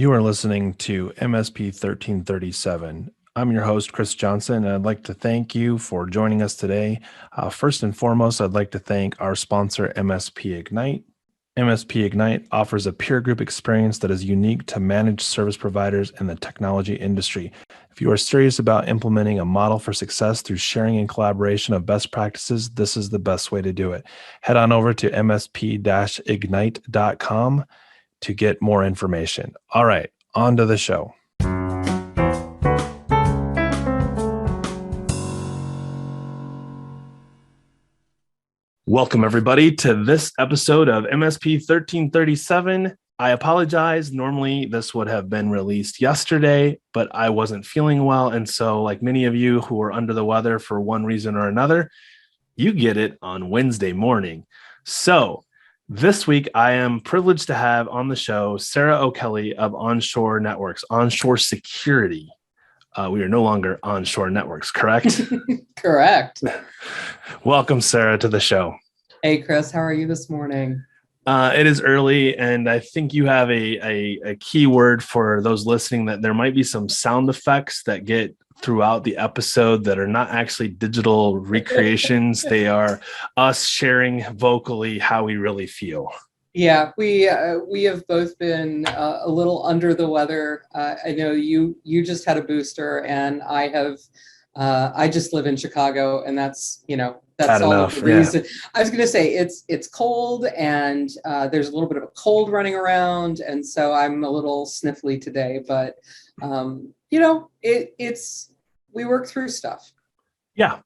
You are listening to MSP 1337. I'm your host, Chris Johnson, and I'd like to thank you for joining us today. First and foremost, I'd like to thank our sponsor, MSP-Ignite. MSP-Ignite offers a peer group experience that is unique to managed service providers in the technology industry. If you are serious about implementing a model for success through sharing and collaboration of best practices, this is the best way to do it. Head on over to msp-ignite.com to get more information. All right, on to the show. Welcome, everybody, to this episode of MSP 1337. I apologize. Normally, this would have been released yesterday, but I wasn't feeling well. And so, like many of you who are under the weather for one reason or another, you get it on Wednesday morning. So, this week, I am privileged to have on the show Sarah O'Kelly of onShore Networks, onShore Security. We are no longer onShore Networks, correct? Correct. Welcome, Sarah, to the show. Hey, Chris, how are you this morning? It is early, and I think you have a key word for those listening that there might be some sound effects that get throughout the episode that are not actually digital recreations. They are us sharing vocally how we really feel. Yeah, we have both been a little under the weather. I know you just had a booster, and I just live in Chicago, and that's all of the reason. Yeah. I was going to say it's cold, and there's a little bit of a cold running around, and so I'm a little sniffly today. But we work through stuff. Yeah.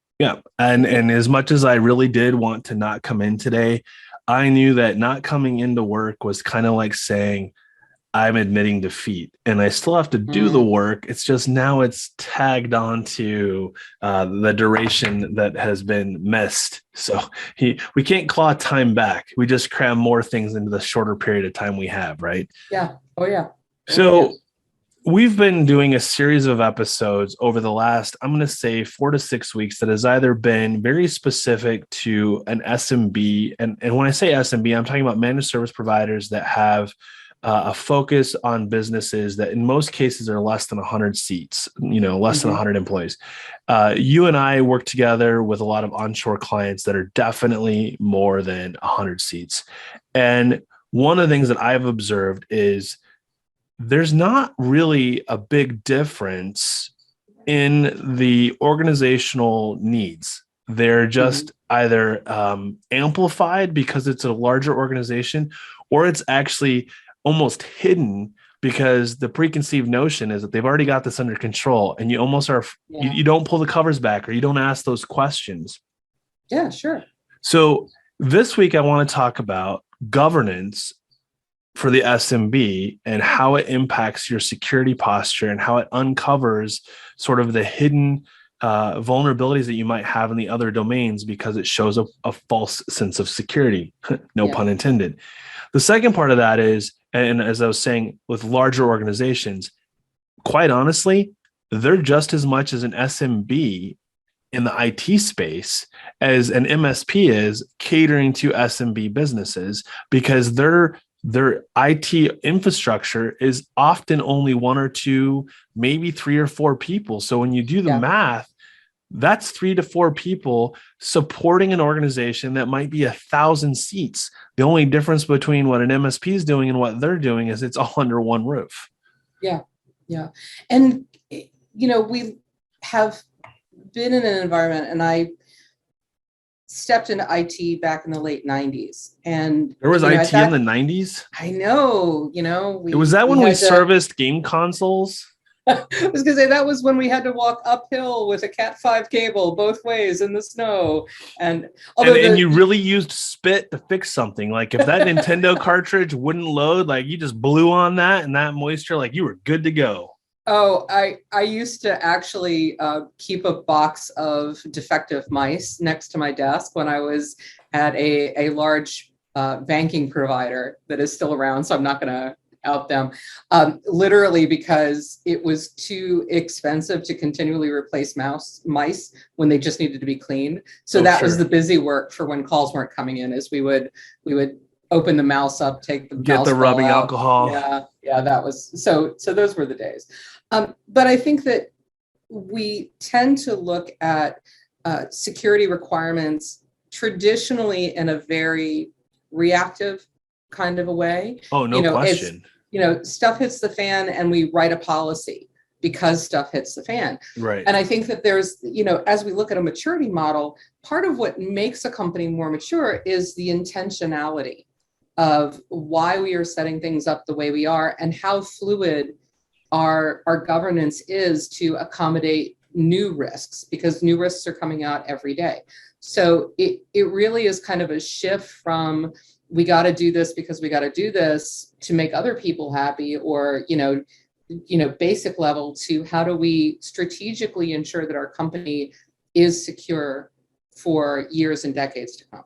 And as much as I really did want to not come in today, I knew that not coming into work was kind of like saying I'm admitting defeat, and I still have to do the work. It's just now it's tagged on to the duration that has been missed. So we can't claw time back. We just cram more things into the shorter period of time we have, right? Yeah. Oh, yeah. So we've been doing a series of episodes over the last, I'm going to say 4 to 6 weeks that has either been very specific to an SMB. And when I say SMB, I'm talking about managed service providers that have a focus on businesses that in most cases are less than 100 seats, less than 100 employees. You and I work together with a lot of onshore clients that are definitely more than 100 seats. And one of the things that I've observed is there's not really a big difference in the organizational needs. They're just either amplified because it's a larger organization, or it's actually almost hidden because the preconceived notion is that they've already got this under control, and you almost are, you don't pull the covers back, or you don't ask those questions. Yeah, sure. So this week I want to talk about governance for the SMB and how it impacts your security posture and how it uncovers sort of the hidden vulnerabilities that you might have in the other domains because it shows a false sense of security. No pun intended. The second part of that is, and as I was saying, with larger organizations, quite honestly, they're just as much as an SMB in the IT space as an MSP is catering to SMB businesses, because their IT infrastructure is often only 1 or 2, maybe 3 or 4 people. So when you do the math, that's 3 to 4 people supporting an organization that might be 1,000 seats. The only difference between what an MSP is doing and what they're doing is it's all under one roof. Yeah. And, we have been in an environment, and I stepped into IT back in the late 90s. And there was IT in the 90s? I know, was that when we serviced game consoles? I was going to say that was when we had to walk uphill with a Cat 5 cable both ways in the snow. And you really used spit to fix something. Like if that Nintendo cartridge wouldn't load, like you just blew on that and that moisture, like you were good to go. Oh, I used to actually keep a box of defective mice next to my desk when I was at a large banking provider that is still around, so I'm not going to out them, literally because it was too expensive to continually replace mice when they just needed to be cleaned. So that was the busy work for when calls weren't coming in, is we would open the mouse up, take the Get mouse the ball rubbing out. alcohol. Yeah, that was so those were the days. But I think that we tend to look at security requirements traditionally in a very reactive kind of a way. Oh, no It's, question. stuff hits the fan and we write a policy because stuff hits the fan. Right. And I think that there's, as we look at a maturity model, part of what makes a company more mature is the intentionality of why we are setting things up the way we are and how fluid our governance is to accommodate new risks, because new risks are coming out every day. So it really is kind of a shift from we got to do this because we got to do this to make other people happy, or basic level, to how do we strategically ensure that our company is secure for years and decades to come.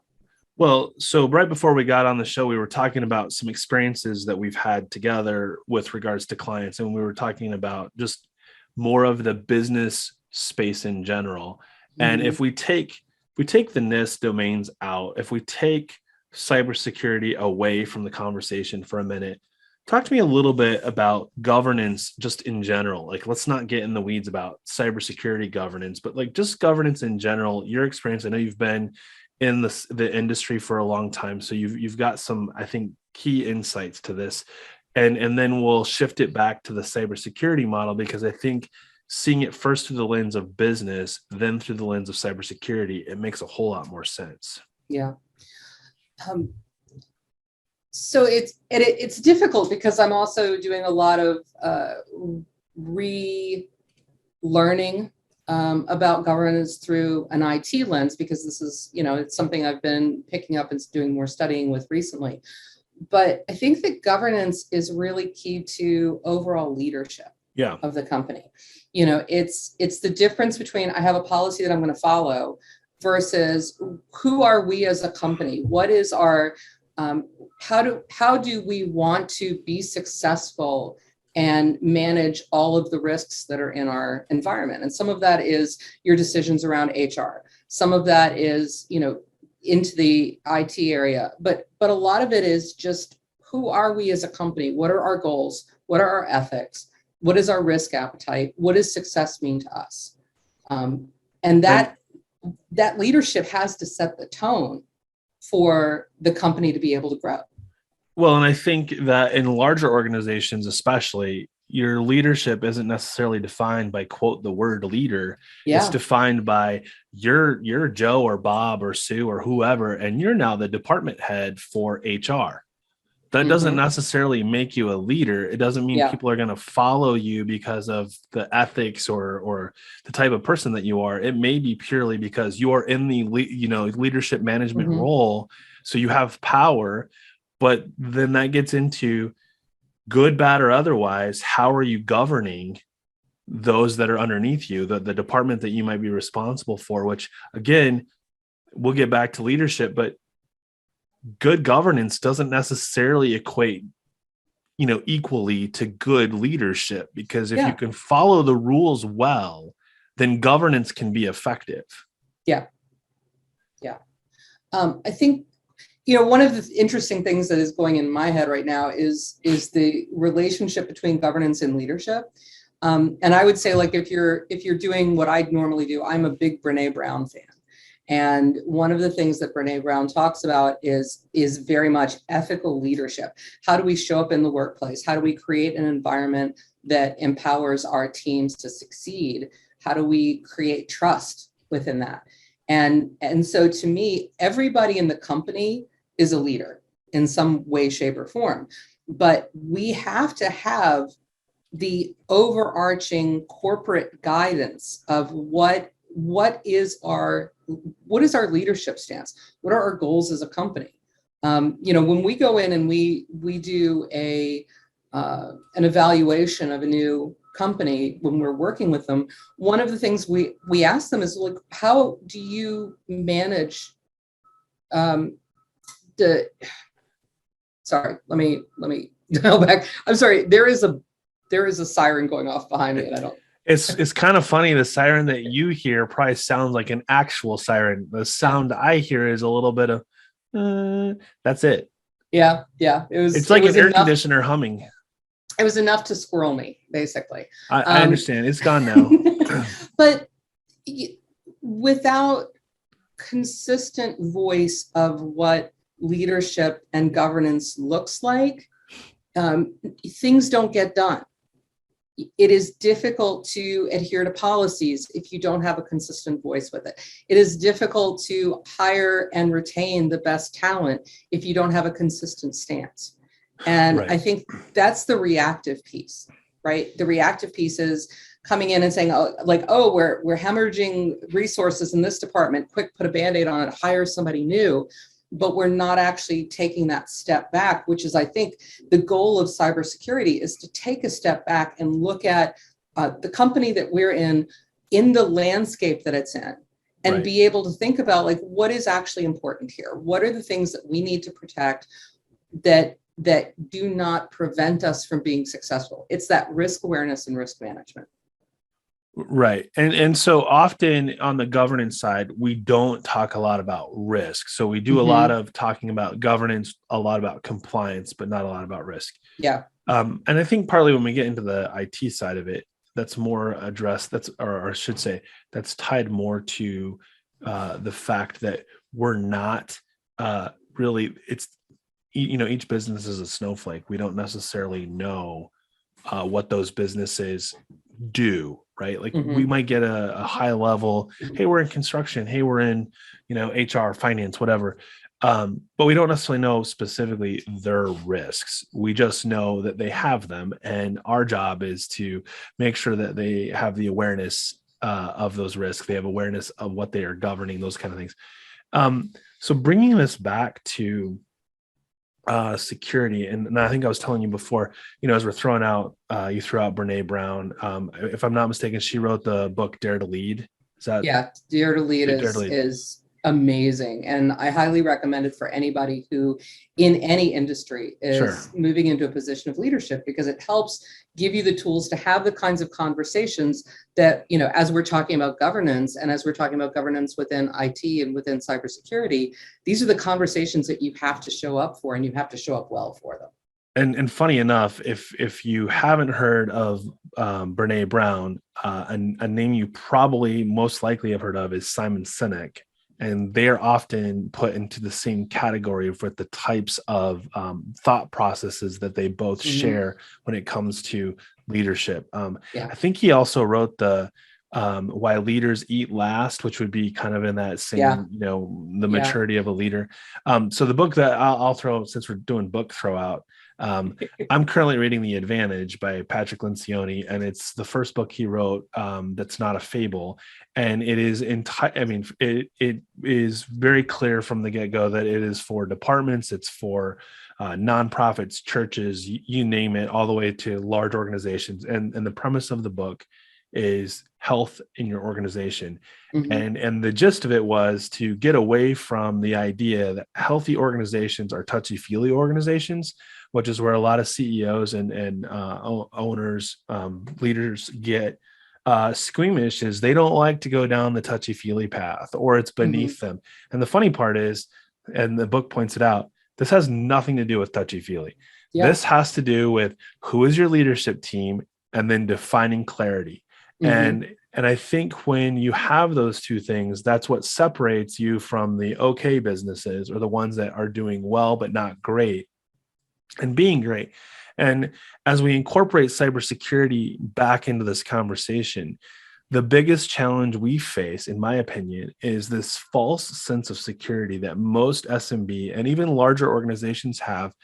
Well, so right before we got on the show, we were talking about some experiences that we've had together with regards to clients. And we were talking about just more of the business space in general. And if we take the NIST domains out, if we take cybersecurity away from the conversation for a minute, talk to me a little bit about governance just in general. Like, let's not get in the weeds about cybersecurity governance, but like just governance in general, your experience. I know you've been in the industry for a long time, so you've got some, I think, key insights to this, and then we'll shift it back to the cybersecurity model, because I think seeing it first through the lens of business, then through the lens of cybersecurity, it makes a whole lot more sense. Yeah. So it's difficult because I'm also doing a lot of relearning about governance through an IT lens, because this is, it's something I've been picking up and doing more studying with recently. But I think that governance is really key to overall leadership of the company. It's the difference between I have a policy that I'm going to follow versus who are we as a company? What is our, how do we want to be successful and manage all of the risks that are in our environment? And some of that is your decisions around HR. Some of that is, into the IT area, but a lot of it is just who are we as a company? What are our goals? What are our ethics? What is our risk appetite? What does success mean to us? And that leadership has to set the tone for the company to be able to grow. Well, and I think that in larger organizations, especially, your leadership isn't necessarily defined by, quote, the word leader. It's defined by you're Joe or Bob or Sue or whoever, and you're now the department head for HR. That doesn't necessarily make you a leader. It doesn't mean people are going to follow you because of the ethics or the type of person that you are. It may be purely because you are in the leadership management role, so you have power. But then that gets into good, bad, or otherwise. How are you governing those that are underneath you, the department that you might be responsible for? Which, again, we'll get back to leadership, but good governance doesn't necessarily equate, equally to good leadership, because if you can follow the rules well, then governance can be effective. Yeah. I think, one of the interesting things that is going in my head right now is the relationship between governance and leadership. And I would say, like, if you're doing what I normally do, I'm a big Brené Brown fan. And one of the things that Brené Brown talks about is very much ethical leadership. How do we show up in the workplace? How do we create an environment that empowers our teams to succeed? How do we create trust within that? And so to me, everybody in the company is a leader in some way, shape, or form. But we have to have the overarching corporate guidance of what is our leadership stance? What are our goals as a company? When we go in and we do an evaluation of a new company, when we're working with them, one of the things we ask them is, like, how do you manage sorry, let me dial back. I'm sorry. There is a siren going off behind me, and I don't. It's kind of funny. The siren that you hear probably sounds like an actual siren. The sound I hear is a little bit of, that's it. Yeah, yeah. It's like it was an air enough. conditioner humming. It was enough to squirrel me, basically. I understand. It's gone now. But without consistent voice of what leadership and governance looks like, things don't get done. It is difficult to adhere to policies if you don't have a consistent voice with it. It is difficult to hire and retain the best talent if you don't have a consistent stance. And Right. I think that's the reactive piece, right? The reactive piece is coming in and saying, oh, like, oh, we're hemorrhaging resources in this department, quick, put a Band-Aid on it, hire somebody new. But we're not actually taking that step back, which is, I think, the goal of cybersecurity is to take a step back and look at the company that we're in the landscape that it's in, and Right. be able to think about, like, what is actually important here? What are the things that we need to protect that do not prevent us from being successful? It's that risk awareness and risk management. Right. And so often on the governance side, we don't talk a lot about risk. So we do a lot of talking about governance, a lot about compliance, but not a lot about risk. Yeah. And I think partly when we get into the IT side of it, that's more addressed, or I should say, that's tied more to the fact that we're not really, it's, each business is a snowflake. We don't necessarily know what those businesses do, right? Like we might get a high level, hey, we're in construction, hey, we're in, HR, finance, whatever. But we don't necessarily know specifically their risks. We just know that they have them. And our job is to make sure that they have the awareness of those risks. They have awareness of what they are governing, those kind of things. So bringing this back to security, and I think I was telling you before, as we're throwing out, you threw out Brene Brown. If I'm not mistaken, she wrote the book Dare to Lead. Is that? Yeah, Dare to Lead Dare to Lead is amazing, and I highly recommend it for anybody who, in any industry, is Sure. moving into a position of leadership, because it helps give you the tools to have the kinds of conversations that, as we're talking about governance, and as we're talking about governance within IT and within cybersecurity, these are the conversations that you have to show up for, and you have to show up well for them. And funny enough, if you haven't heard of Brene Brown, a name you probably most likely have heard of is Simon Sinek. And they are often put into the same category with the types of thought processes that they both share when it comes to leadership. I think he also wrote the Why Leaders Eat Last, which would be kind of in that same, the maturity of a leader. So the book that I'll throw, since we're doing book throw out, I'm currently reading The Advantage by Patrick Lencioni, and it's the first book he wrote that's not a fable. And it is it is very clear from the get-go that it is for departments, it's for nonprofits, churches, you name it, all the way to large organizations. And the premise of the book is health in your organization. And the gist of it was to get away from the idea that healthy organizations are touchy-feely organizations, which is where a lot of CEOs and owners, leaders get squeamish, is they don't like to go down the touchy-feely path, or it's beneath them. And the funny part is, and the book points it out, this has nothing to do with touchy-feely. This has to do with who is your leadership team, and then defining clarity. And I think when you have those two things, that's what separates you from the okay businesses, or the ones that are doing well but not great, and being great. And as we incorporate cybersecurity back into this conversation, the biggest challenge we face, in my opinion, is this false sense of security that most SMB and even larger organizations have,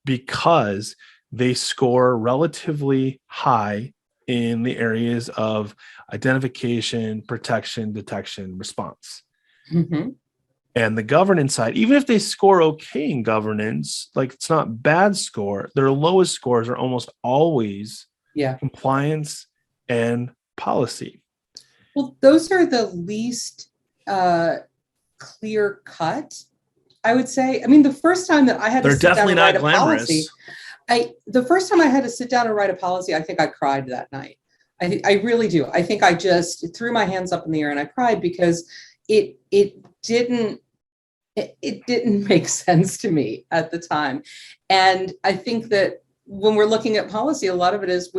because they score relatively high in the areas of identification, protection, detection, response. And the governance side, even if they score okay in governance, like it's not bad score, their lowest scores are almost always compliance and policy. Well, those are the least clear cut, I would say. I mean, the first time that I had to sit down and write a policy, the first time I had to sit down and write a policy, I think I cried that night. I really do. I think I just threw my hands up in the air and I cried, because it didn't it didn't make sense to me at the time. And I think that when we're looking at policy, a lot of it is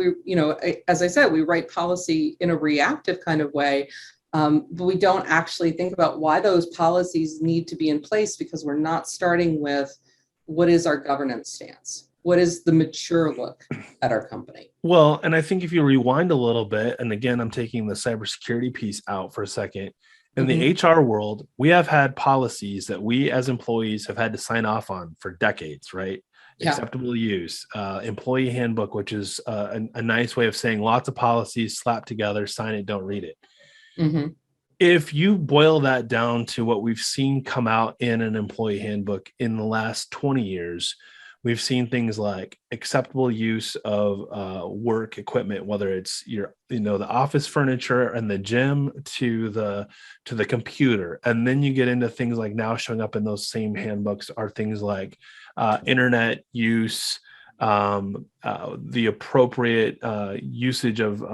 as I said, we write policy in a reactive kind of way, but we don't actually think about why those policies need to be in place, because we're not starting with what is our governance stance? What is the mature look at our company? Well, and I think if you rewind a little bit, and again, I'm taking the cybersecurity piece out for a second. In the HR world, we have had policies that we as employees have had to sign off on for decades, right? Yeah. Acceptable use, employee handbook, which is a nice way of saying lots of policies slapped together, sign it, don't read it. Mm-hmm. If you boil that down to what we've seen come out in an employee handbook in the last 20 years, we've seen things like acceptable use of work equipment, whether it's the office furniture and the gym to the computer. And then you get into things like now showing up in those same handbooks are things like internet use, the appropriate usage of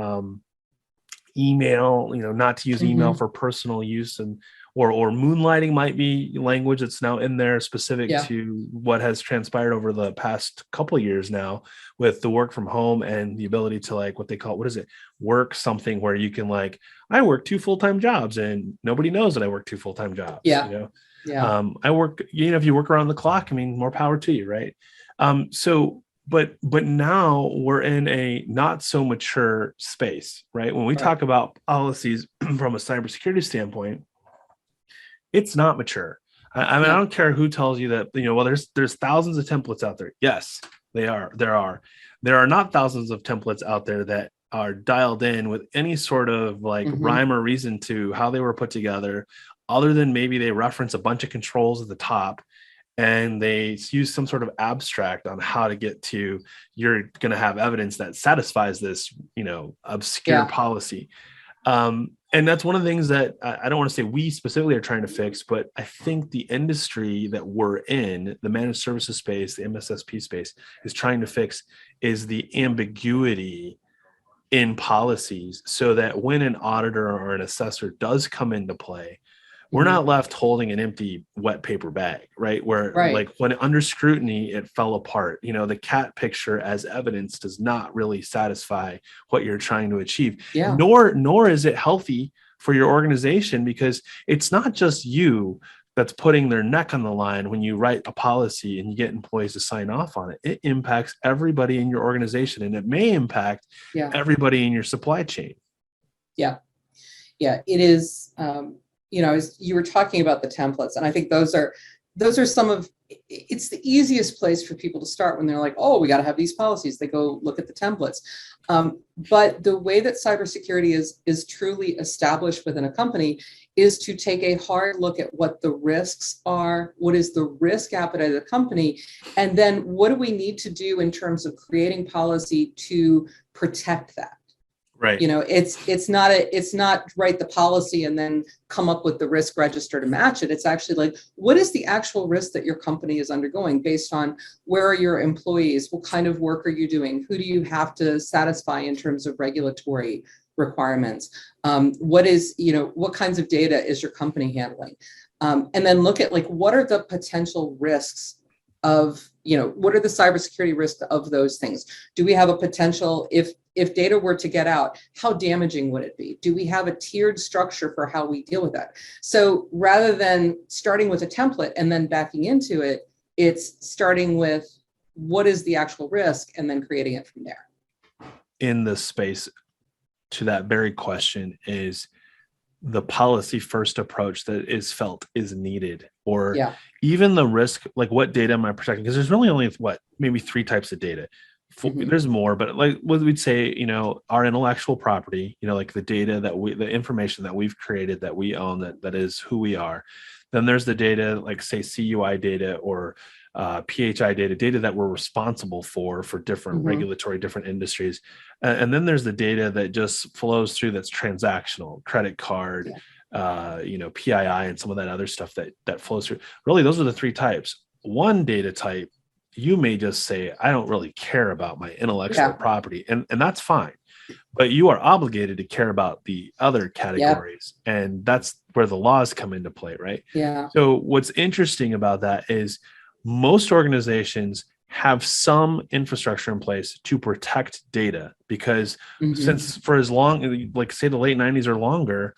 email, not to use email for personal use, and or moonlighting might be language that's now in there specific to what has transpired over the past couple of years now with the work from home and the ability to what they call, work something where you can I work 2 full-time jobs and nobody knows that I work 2 full-time jobs. I work, if you work around the clock, more power to you. Right. But now we're in a not so mature space, right? When we talk about policies from a cybersecurity standpoint, it's not mature. I don't care who tells you that, there's thousands of templates out there. Yes, there are not thousands of templates out there that are dialed in with any sort of rhyme or reason to how they were put together, other than maybe they reference a bunch of controls at the top and they use some sort of abstract on how to get to, you're going to have evidence that satisfies this, obscure policy. And that's one of the things that I don't want to say we specifically are trying to fix, but I think the industry that we're in, the managed services space, the MSSP space, is trying to fix is the ambiguity in policies, so that when an auditor or an assessor does come into play, we're not left holding an empty wet paper bag, right? Where when under scrutiny, it fell apart. The cat picture as evidence does not really satisfy what you're trying to achieve. Yeah. Nor is it healthy for your organization, because it's not just you that's putting their neck on the line when you write a policy and you get employees to sign off on it. It impacts everybody in your organization, and it may impact everybody in your supply chain. Yeah. Yeah, it is. As you were talking about the templates, and I think those are it's the easiest place for people to start when they're like, oh, we got to have these policies. They go look at the templates. But the way that cybersecurity is truly established within a company is to take a hard look at what the risks are, what is the risk appetite of the company, and then what do we need to do in terms of creating policy to protect that. Right. It's not write the policy and then come up with the risk register to match it. It's actually what is the actual risk that your company is undergoing based on where are your employees? What kind of work are you doing? Who do you have to satisfy in terms of regulatory requirements? What kinds of data is your company handling? And then look at what are the potential risks of, what are the cybersecurity risks of those things? Do we have a potential, if data were to get out, how damaging would it be? Do we have a tiered structure for how we deal with that? So rather than starting with a template and then backing into it, it's starting with what is the actual risk and then creating it from there. In this space, to that very question, is the policy first approach that is felt is needed, or even the risk, what data am I protecting? Because there's really only maybe 3 types of data. There's more, but what we'd say, our intellectual property, the data the information that we've created, that we own, that is who we are. Then there's the data, say CUI data or PHI data that we're responsible for different regulatory, different industries. And then there's the data that just flows through, that's transactional, credit card, PII, and some of that other stuff that flows through. Really, those are the 3 types. One data type, you may just say, I don't really care about my intellectual property, and that's fine. but you are obligated to care about the other Yep. categories. And that's where the laws come into play, right? Yeah. So what's interesting about that is most organizations have some infrastructure in place to protect data, because since for as long, like say the late 90s or longer,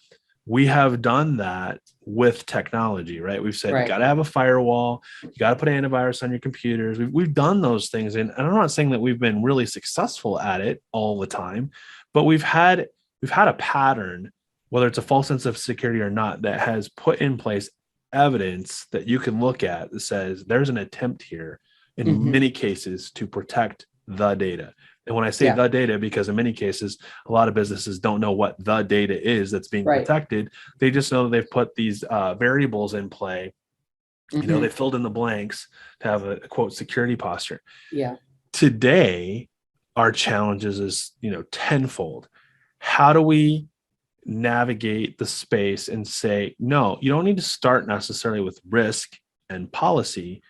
we have done that with technology, right? We've said, you got to have a firewall, you got to put antivirus on your computers. We've done those things. And I'm not saying that we've been really successful at it all the time, but we've had a pattern, whether it's a false sense of security or not, that has put in place evidence that you can look at that says there's an attempt here in many cases to protect the data. And when I say the data, because in many cases, a lot of businesses don't know what the data is that's being protected. They just know that they've put these variables in play. You know, they filled in the blanks to have a quote security posture. Yeah. Today, our challenges is, tenfold. How do we navigate the space and say, no, you don't need to start necessarily with risk and policy.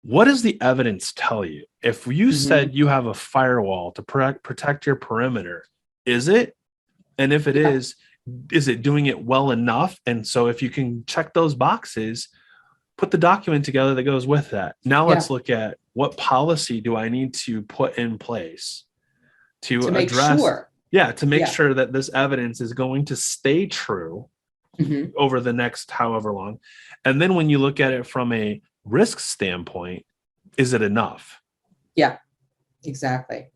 What does the evidence tell you? If you said you have a firewall to protect your perimeter, is it? And if it is it doing it well enough? And so if you can check those boxes, put the document together that goes with that. Now let's look at what policy do I need to put in place to address, to make sure that this evidence is going to stay true over the next however long. And then when you look at it from a risk standpoint, is it enough? Yeah, exactly.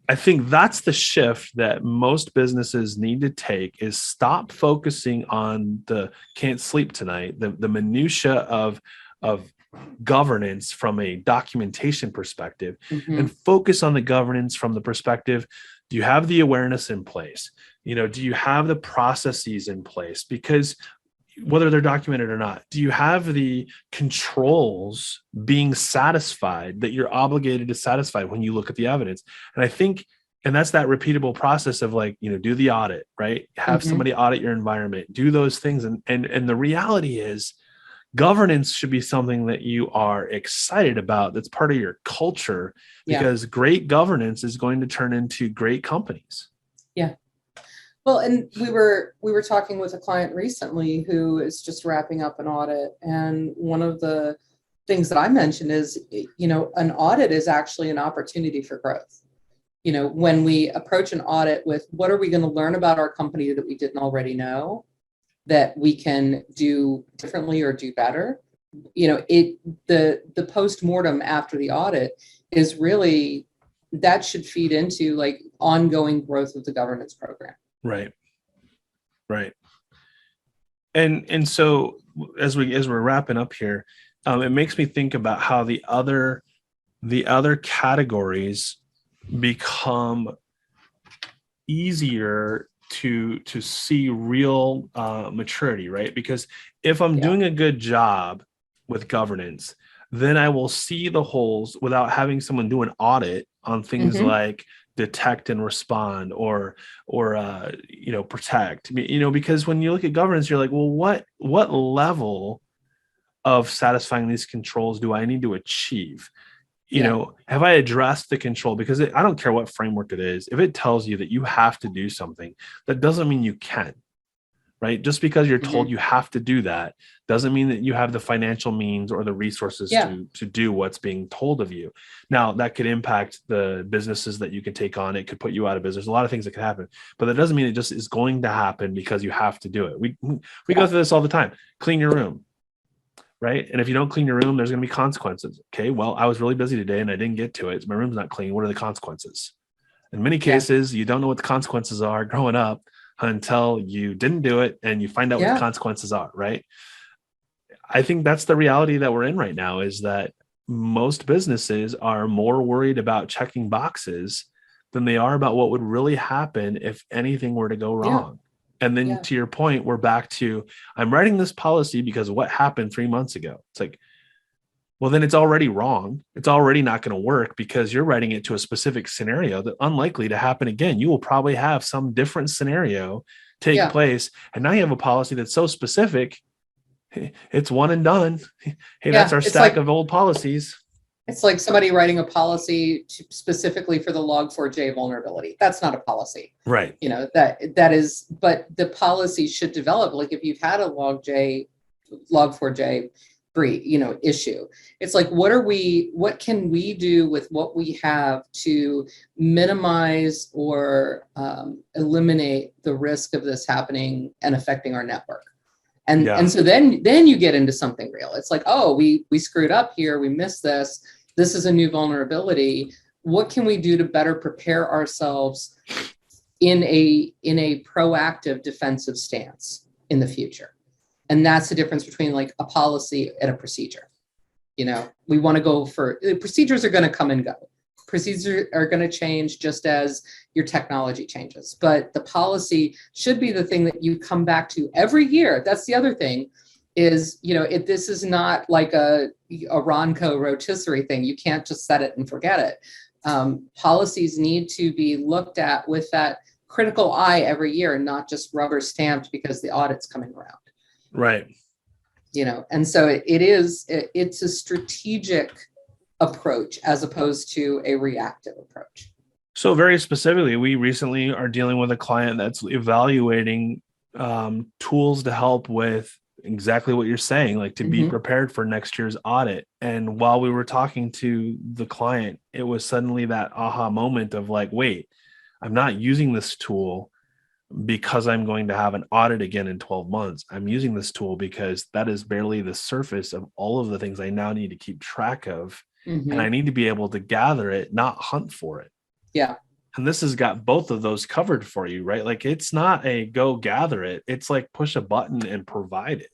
I think that's the shift that most businesses need to take, is stop focusing on the can't sleep tonight, the minutia of governance from a documentation perspective, and focus on the governance from the perspective, do you have the awareness in place? Do you have the processes in place? Because whether they're documented or not, do you have the controls being satisfied that you're obligated to satisfy when you look at the evidence? And I think, and that's that repeatable process of do the audit, right? Have somebody audit your environment, do those things. And the reality is governance should be something that you are excited about. That's part of your culture, because great governance is going to turn into great companies. Yeah. Well, and we were talking with a client recently who is just wrapping up an audit. And one of the things that I mentioned is, an audit is actually an opportunity for growth. When we approach an audit with what are we going to learn about our company that we didn't already know that we can do differently or do better, the post-mortem after the audit is really, that should feed into like ongoing growth of the governance program. Right. And so as we're wrapping up here, it makes me think about how the other categories become easier to see real maturity, right? Because if I'm doing a good job with governance, then I will see the holes without having someone do an audit on things like detect and respond or protect, because when you look at governance, you're like, well, what level of satisfying these controls do I need to achieve? Have I addressed the control? Because I don't care what framework it is. If it tells you that you have to do something, that doesn't mean you can, right? Just because you're told you have to do that doesn't mean that you have the financial means or the resources to do what's being told of you. Now, that could impact the businesses that you can take on. It could put you out of business. A lot of things that could happen, but that doesn't mean it just is going to happen because you have to do it. We go through this all the time. Clean your room. Right. And if you don't clean your room, there's going to be consequences. Okay. Well, I was really busy today and I didn't get to it. So my room's not clean. What are the consequences? In many cases, you don't know what the consequences are growing up until you didn't do it and you find out what the consequences are. Right. I think that's the reality that we're in right now, is that most businesses are more worried about checking boxes than they are about what would really happen if anything were to go wrong. And then to your point, we're back to, I'm writing this policy because of what happened 3 months ago. It's like, well, then it's already wrong. It's already not going to work because you're writing it to a specific scenario that's unlikely to happen again. You will probably have some different scenario take place. And now you have a policy that's so specific, it's one and done. Hey, that's our stack of old policies. It's like somebody writing a policy specifically for the Log4j vulnerability. That's not a policy. Right. That is, but the policy should develop. Like if you've had a Log4j issue, it's like, what can we do with what we have to minimize or eliminate the risk of this happening and affecting our network? And so then you get into something real. It's like, oh, we screwed up here. We missed this. This is a new vulnerability. What can we do to better prepare ourselves in a proactive defensive stance in the future? And that's the difference between like a policy and a procedure. We want to go for, procedures are going to come and go. Procedures are going to change just as your technology changes. But the policy should be the thing that you come back to every year. That's the other thing is, this is not like a Ronco rotisserie thing. You can't just set it and forget it. Policies need to be looked at with that critical eye every year and not just rubber stamped because the audit's coming around. Right. And so it's a strategic approach as opposed to a reactive approach. So very specifically, we recently are dealing with a client that's evaluating tools to help with exactly what you're saying, like to be prepared for next year's audit. And while we were talking to the client, it was suddenly that aha moment of like, wait, I'm not using this tool because I'm going to have an audit again in 12 months. I'm using this tool because that is barely the surface of all of the things I now need to keep track of. And I need to be able to gather it, not hunt for it. Yeah. And this has got both of those covered for you, right? Like it's not a go gather it. It's like push a button and provide it.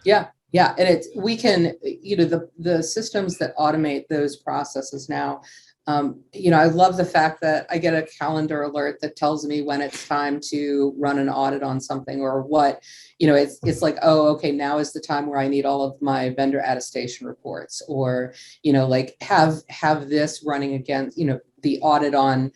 Yeah. Yeah. And we can, the systems that automate those processes now, I love the fact that I get a calendar alert that tells me when it's time to run an audit on something or what, it's like, oh, okay, now is the time where I need all of my vendor attestation reports or, like have this running against, the audit on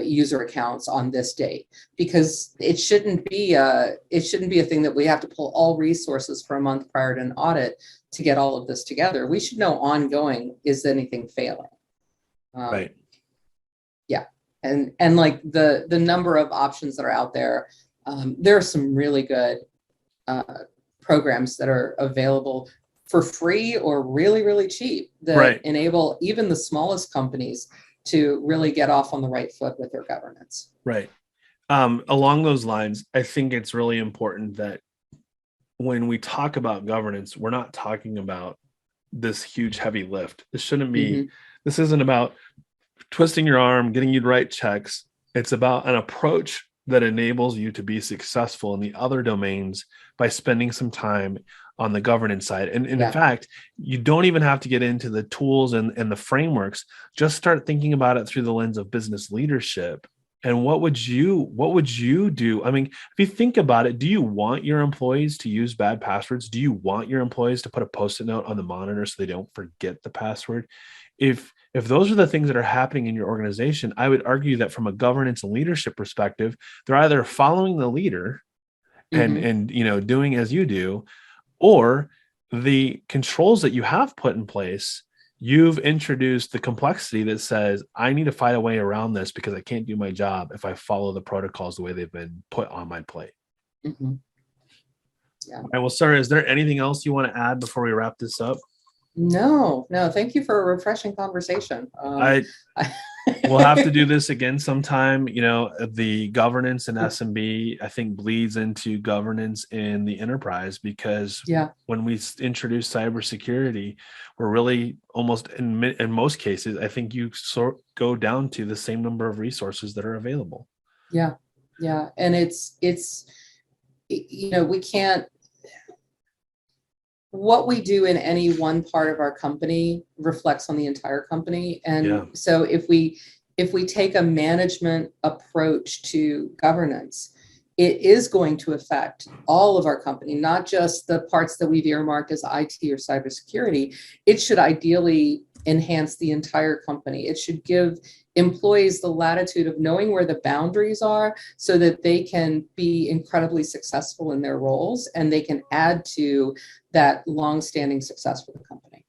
user accounts on this date, because it shouldn't be a thing that we have to pull all resources for a month prior to an audit to get all of this together. We should know ongoing, is anything failing? Right. Yeah. And like the number of options that are out there, there are some really good programs that are available for free or really, really cheap that enable even the smallest companies to really get off on the right foot with their governance. Right. Along those lines, I think it's really important that when we talk about governance, we're not talking about this huge heavy lift. This shouldn't be, this isn't about twisting your arm, getting you to write checks. It's about an approach that enables you to be successful in the other domains by spending some time on the governance side. And in fact, you don't even have to get into the tools and the frameworks. Just start thinking about it through the lens of business leadership. And what would you do? I mean, if you think about it, do you want your employees to use bad passwords? Do you want your employees to put a Post-it note on the monitor so they don't forget the password? If those are the things that are happening in your organization, I would argue that from a governance and leadership perspective, they're either following the leader and doing as you do, or the controls that you have put in place, you've introduced the complexity that says, I need to find a way around this because I can't do my job if I follow the protocols the way they've been put on my plate. Yeah. All right, well, Sarah, is there anything else you want to add before we wrap this up? No. Thank you for a refreshing conversation. We'll have to do this again sometime. The governance in SMB, I think, bleeds into governance in the enterprise, because when we introduce cybersecurity, we're really almost in most cases, I think you go down to the same number of resources that are available. Yeah. And it's we can't. What we do in any one part of our company reflects on the entire company. And so if we take a management approach to governance, it is going to affect all of our company, not just the parts that we've earmarked as IT or cybersecurity. It should ideally enhance the entire company. It should give employees the latitude of knowing where the boundaries are so that they can be incredibly successful in their roles and they can add to that long-standing success for the company.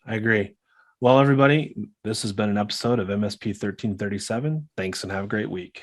I agree. Well, everybody, this has been an episode of MSP 1337. Thanks and have a great week.